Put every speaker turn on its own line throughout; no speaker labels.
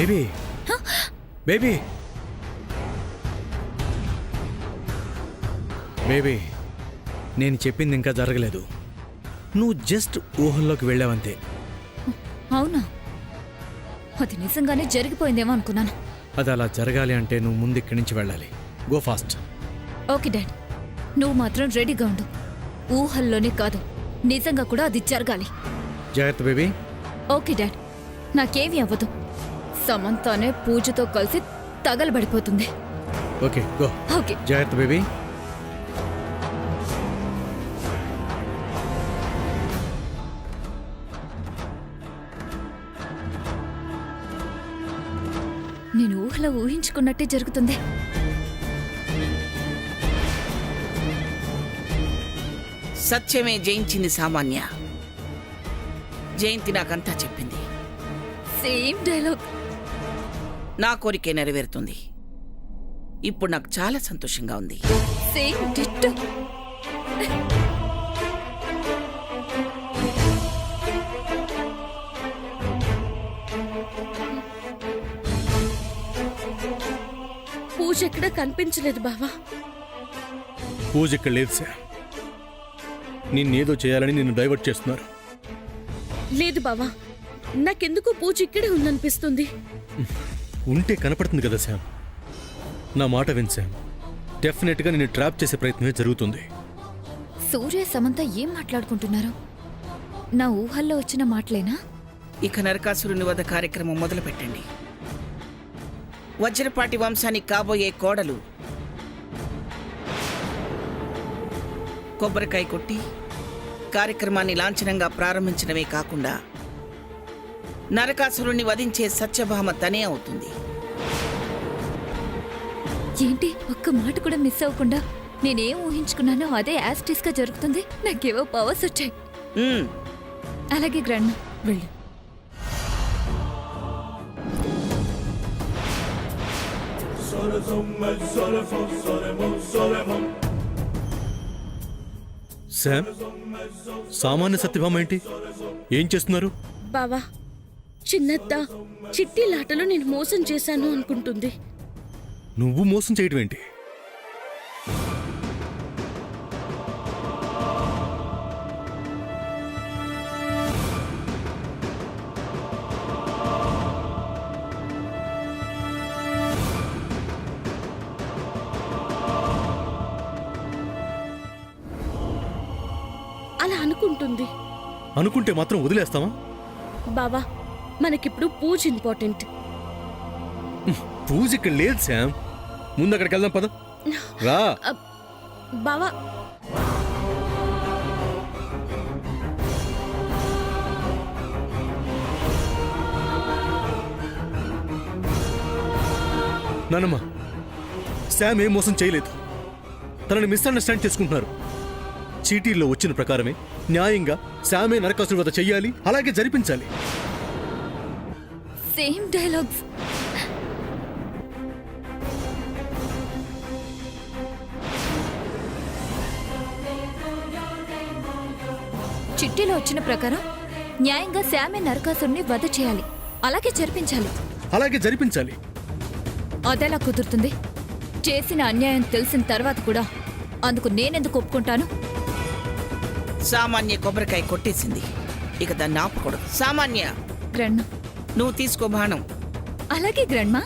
Baby baby baby నేను చెప్పింది ఇంకా జరగలేదు. నువ్వు జస్ట్ ఊహల్లోకి వెళ్ళావంతే.
అవునా? అది నిజంగానే జరిగిపోయిందేమో అనుకున్నాను.
అది అలా జరగాలి అంటే నువ్వు ముందు ఇక్కడి నుంచి వెళ్ళాలి. Go fast.
ఓకే డాడ్, నువ్వు మాత్రం రెడీగా ఉండు. ఊహల్లోనే కాదు, నిజంగా కూడా అది జరగాలి.
జాగ్రత్త బేబీ.
ఓకే డాడ్, నాకేమీ అవ్వదు. సమంతానే పూజతో కలిసి తగలబడిపోతుంది.
Okay go.
ఓకే.
జాగ్రత్త బేబీ.
నేను ఊహలో ఊహించుకున్నట్టే జరుగుతుంది.
సత్యమే జయించింది సామాన్య. జయంతి నాకంతా చెప్పింది.
Same dialogue.
నా కోరికే నెరవేరుతుంది. ఇప్పుడు నాకు చాలా సంతోషంగా ఉంది.
Same ditto.
పూజ ఎక్కడ కనిపించలేదు బావా.
పూజ ఇక్కడ లేదు సార్. నిన్నేదో చేయాలని నిన్ను డైవర్ట్ చేస్తున్నారు.
లేదు బావా, నాకెందుకు పూజ ఇక్కడే ఉందనిపిస్తుంది.
ఉంటే కనపడుతుంది కదా శామ్. నా మాట విను శామ్. డెఫినెట్గా నిన్ను ట్రాప్ చేసే ప్రయత్నమే జరుగుతుంది.
సూర్య సమంత ఏం మాట్లాడుకుంటున్నారు? నా ఊహల్లో వచ్చిన మాటలేనా?
ఇక నరకాసురుని వధ కార్యక్రమం మొదలు పెట్టండి. వజ్రపాటి వంశానికి కాబోయే కోడలు కొబ్బరికాయ కొట్టి కార్యక్రమాన్ని లాంఛనంగా ప్రారంభించడమే కాకుండా నరకాసురుణ్ణి వధించే సత్యభామ తనే అవుతుంది.
ఏంటి, ఒక్క మాట కూడా మిస్ అవ్వకుండా నేనేం ఊహించుకున్నానో అదే యాస్టిస్ గా జరుగుతుంది. నాకేవో పవర్స్ వచ్చాయి. అలాగే గ్రాండ్, వెళ్ళు.
శామ్, సామాన్య సత్యభామ ఏంటి? ఏం చేస్తున్నారు?
బావా, చిన్నత్త చిట్టీలాటలో నేను మోసం చేశాను అనుకుంటుంది.
నువ్వు మోసం చేయడం ఏంటి?
అలా అనుకుంటుంది.
అనుకుంటే మాత్రం వదిలేస్తావా?
బావా, మనకిప్పుడు పూజ ఇంపార్టెంట్.
పూజ ఇక్కడ లేదు శామ్. ముందు అక్కడికి వెళ్దాం పద. రా.
బావా,
నానమ్మ, శామ్ ఏం మోసం చేయలేదు. తనని మిస్అండర్స్టాండ్ చేసుకుంటున్నారు. చీటీల్లో వచ్చిన ప్రకారమే న్యాయంగా శామే నరకాసురుడి వధ చెయ్యాలి, అలాగే జరిపించాలి.
Same dialogues. చిట్టిలో వచ్చిన ప్రకారం న్యాయంగా శామే నరకాసురుణ్ణి వధ చేయాలి, అలాగే జరిపించాలి.
అలాగే జరిపించాలి.
అదెలా కుదురుతుంది? చేసిన అన్యాయం తెలిసిన తర్వాత కూడా అందుకు నేనెందుకు ఒప్పుకుంటాను?
సామాన్య కొబ్బరికాయ కొట్టేసింది. ఇక దాన్ని ఆపకూడదు. సామాన్య,
గ్రాండ్,
నువ్వు తీసుకో బాణం.
అలాగే గ్రాండ్మా.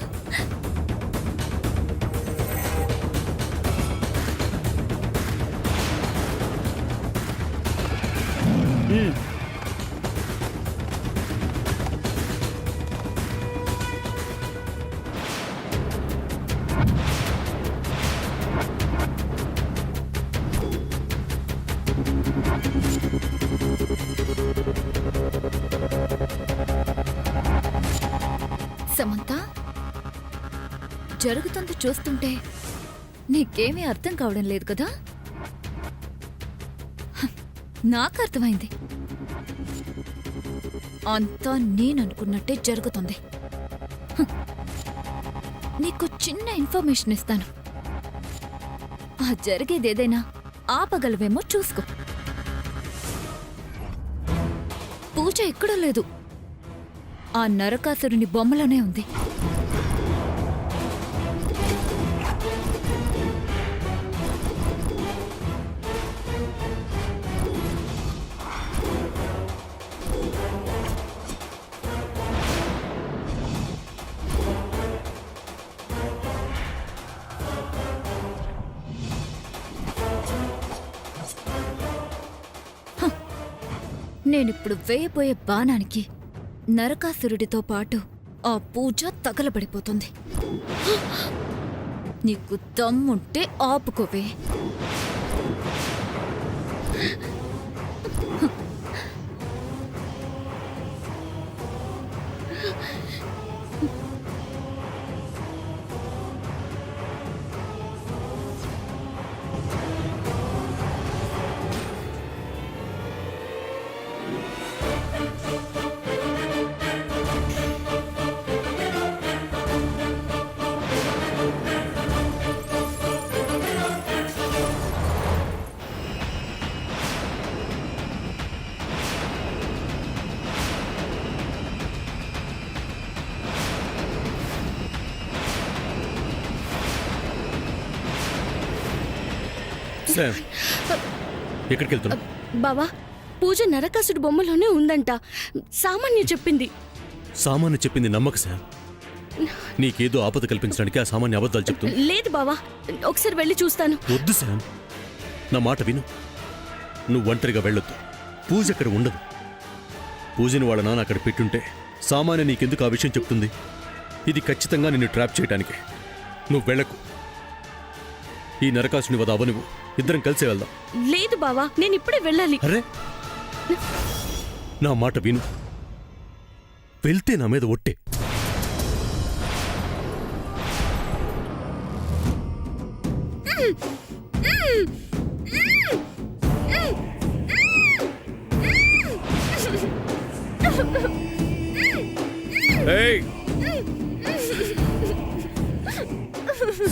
సమంత, జరుగుతుంది చూస్తుంటే నీకేమీ అర్థం కావడం లేదు కదా? నాకు అర్థమైంది. అంతా నేననుకున్నట్టే జరుగుతుంది. నీకు చిన్న ఇన్ఫర్మేషన్ ఇస్తాను. ఆ జరిగేదేదైనా ఆపగలవేమో చూసుకో. పూజ ఎక్కడో లేదు. ఆ నరకాసురుని బొమ్మలోనే ఉంది. నేనిప్పుడు వేయబోయే బాణానికి నరకాసురుడితో పాటు ఆ పూజ తగలబడిపోతుంది. నీకు దమ్ముంటే ఆపుకోవే.
శామ్, ఎక్కడికి వెళ్తున్నావు?
బావా, పూజ నరకాసుడి బొమ్మలోనే ఉందంట. సామాన్య చెప్పింది.
సామాన్య చెప్పింది నమ్మక శామ్. నీకేదో ఆపద కల్పించడానికి ఆ సామాన్య అబద్ధాలు చెప్తుంది.
లేదు బావా, ఒకసారి వెళ్ళి చూస్తాను.
వద్దు శామ్, నా మాట విను. నువ్వు ఒంటరిగా వెళ్ళొద్దు. పూజ అక్కడ ఉండదు. పూజని వాళ్ళ నాన్న అక్కడ పెట్టుంటే సామాన్య నీకెందుకు ఆ విషయం చెప్తుంది? ఇది ఖచ్చితంగా నిన్ను ట్రాప్ చేయడానికి. నువ్వు వెళ్ళకు. ఈ నరకాసుని వద అవనివ్వు. ఇద్దరం కలిసే వెళ్దాం.
లేదు బావా, నేను ఇప్పుడే వెళ్ళాలి.
అరే, నా మాట విను. వెళ్తే నా మీద ఒట్టే.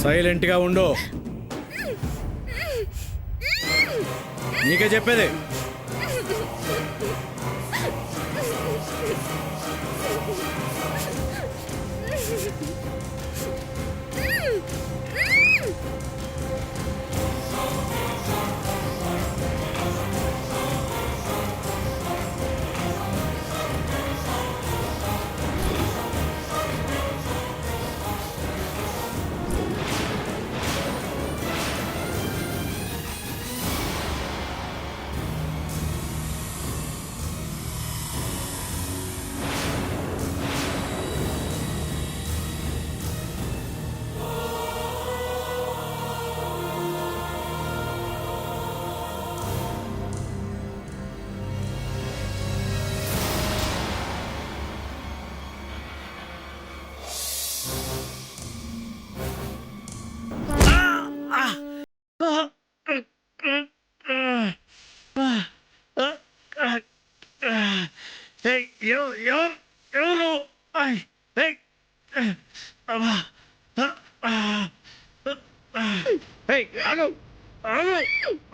సైలెంట్గా ఉండు. నీకే చెప్పేది.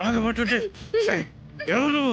ఆగబట్టుంటే ఎవరు?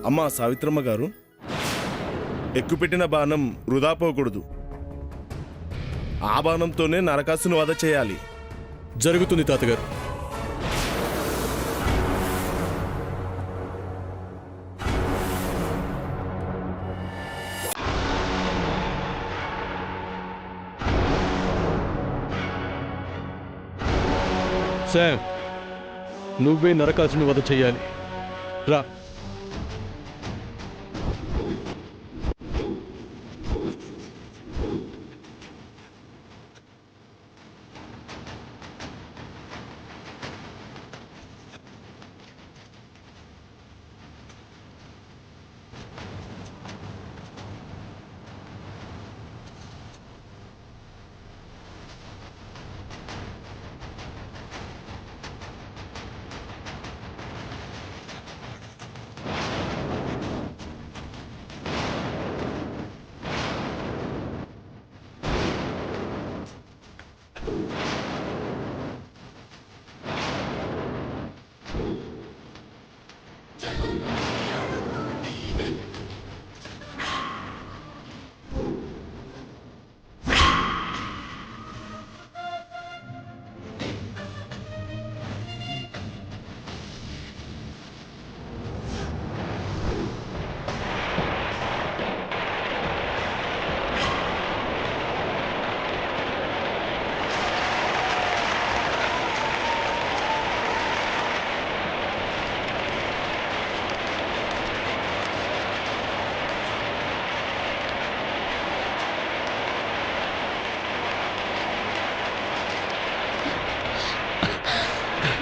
అమ్మా సావిత్రమ్మ గారు, ఎక్కుపెట్టిన బాణం వృధా పోకూడదు. ఆ బాణంతోనే నరకాసును వధ చేయాలి.
జరుగుతుంది తాతగారు. శామ్, నువ్వే నరకాసుని వధ చెయ్యాలి. రా.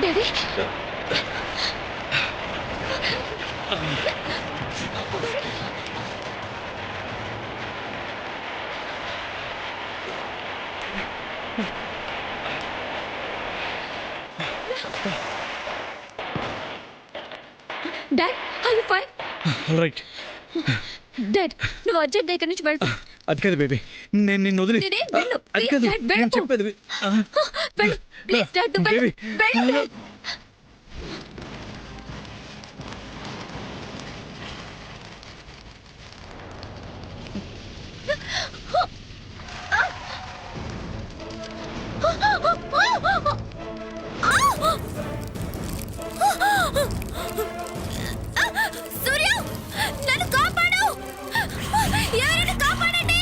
Daddy, dad, are you fine?
Right.
Dad, నువ్వు అర్జెంట్ దగ్గర నుంచి వెళ్ళు.
అది కాదు బేబీ, నేను నిన్ను వదిలి.
నేనేం వెళ్ళు.
అది
Please,
కాదు
Dad,
నేను
వెళ్ళు.
చెప్పేది.
వెళ్ళు. Please, Dad, నువ్వు వెళ్ళు.
Baby.
వెళ్ళు, Dad. సూర్య, నన్ను కాపాడు. ఎవరైనా కాపాడండి.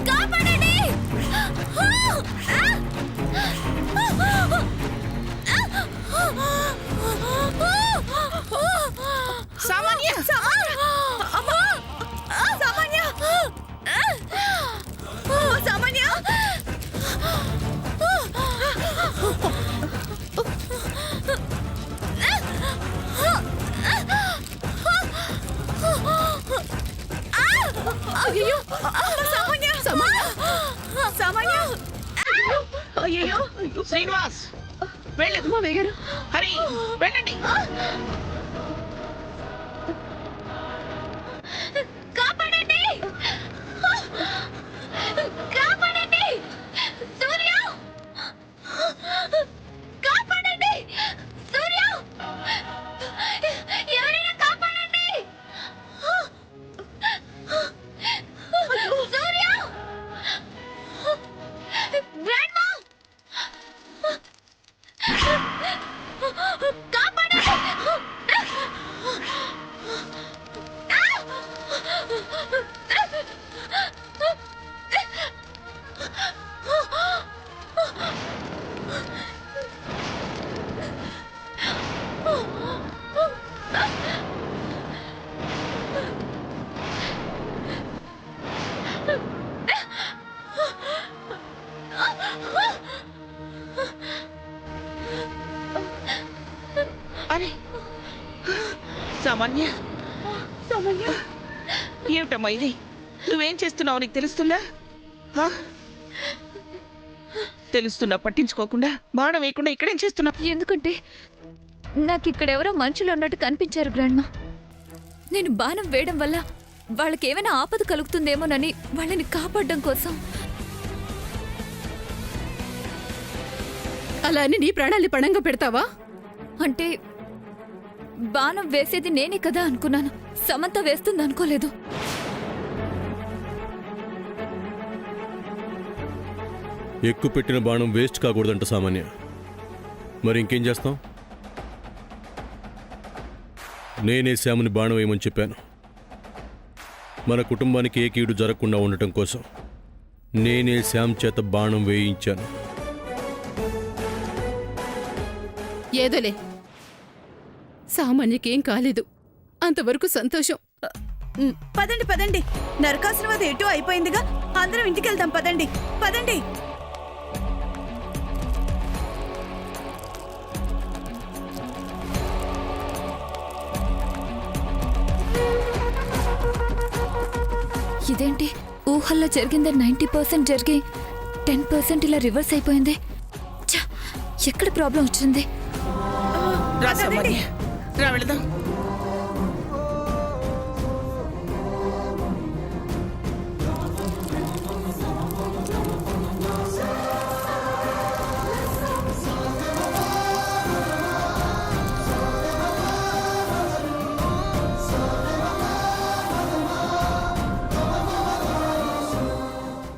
కాపాడండి.
సామాన్య
అమ్మా, సామాన్య, సామాన్య. అయ్యో, సామాన్య, సామాన్య.
అయ్యో శ్రీనివాస్, వెళ్ళు. హరి, వెళ్ళండి.
కాపాడండి, కాపాడండి. సూర్య, కాపాడండి. సూర్య, ఎవరైనా కాపాడండి. సూర్య, గ్రాండ్మా, కాపాడండి.
అరే సామాన్య, ఏమిటమ్మా ఇది? నువ్వేం చేస్తున్నావు నీకు తెలుస్తుందా? హా? తెలుస్తున్నా పట్టించుకోకుండా బాణం వేయకుండా ఇక్కడేం చేస్తున్నావు?
ఎందుకంటే నాకు ఇక్కడ ఎవరో మనుషులు ఉన్నట్టు కనిపించారు గ్రాండ్మా. నేను బాణం వేయడం వల్ల వాళ్ళకి ఏమైనా ఆపద కలుగుతుందేమోనని వాళ్ళని కాపాడడం కోసం.
అలా అని నీ ప్రాణాల్ని పణంగా పెడతావా?
అంటే బాణం వేసేది నేనే కదా అనుకున్నాను, సమంత వేస్తుంది అనుకోలేదు.
ఎక్కువ పెట్టిన బాణం వేస్ట్ కాకూడదంట సామాన్య. మరి ఇంకేం చేస్తాం? నేనే శ్యాముని బాణం వేయమని చెప్పాను. మన కుటుంబానికి ఏ కీడు జరగకుండా ఉండటం కోసం నేనే శ్యామ్ చేత బాణం వేయించాను.
ఏదోలే, సామాన్యకేం కాలేదు, అంతవరకు సంతోషం.
పదండి పదండి, నరకాసురం అది ఎటో అయిపోయిందిగా, అందరం ఇంటికి వెళ్దాం. పదండి పదండి.
ఇదేంటి, ఊహల్లో జరిగిందే 90% జరిగి 10% ఇలా రివర్స్ అయిపోయింది. ఛ, ఎక్కడ ప్రాబ్లం వచ్చింది?
రా సామాన్య, రా వెళదాం.